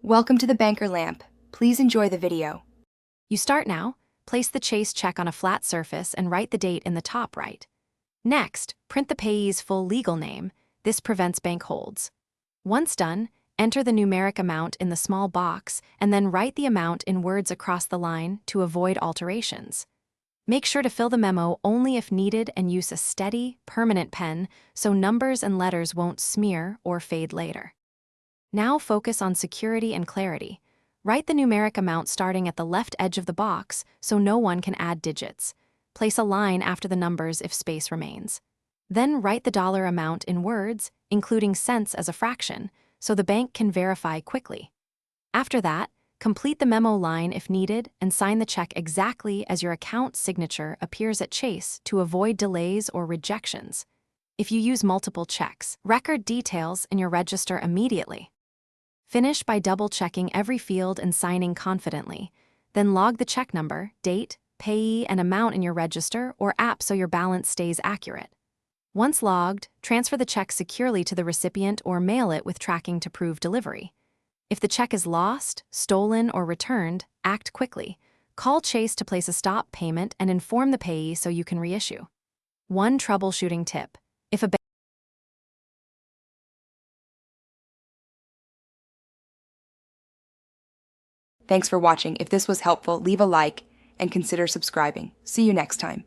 Welcome to the Banker Lamp. Please enjoy the video. You start now, place the Chase check on a flat surface and write the date in the top right. Next, print the payee's full legal name. This prevents bank holds. Once done, enter the numeric amount in the small box and then write the amount in words across the line to avoid alterations. Make sure to fill the memo only if needed and use a steady, permanent pen so numbers and letters won't smear or fade later. Now focus on security and clarity. Write the numeric amount starting at the left edge of the box so no one can add digits. Place a line after the numbers if space remains. Then write the dollar amount in words, including cents as a fraction, so the bank can verify quickly. After that, complete the memo line if needed and sign the check exactly as your account signature appears at Chase to avoid delays or rejections. If you use multiple checks, record details in your register immediately. Finish by double-checking every field and signing confidently. Then log the check number, date, payee, and amount in your register or app so your balance stays accurate. Once logged, transfer the check securely to the recipient or mail it with tracking to prove delivery. If the check is lost, stolen, or returned, act quickly. Call Chase to place a stop payment and inform the payee so you can reissue. One troubleshooting tip. If a Thanks for watching. If this was helpful, leave a like and consider subscribing. See you next time.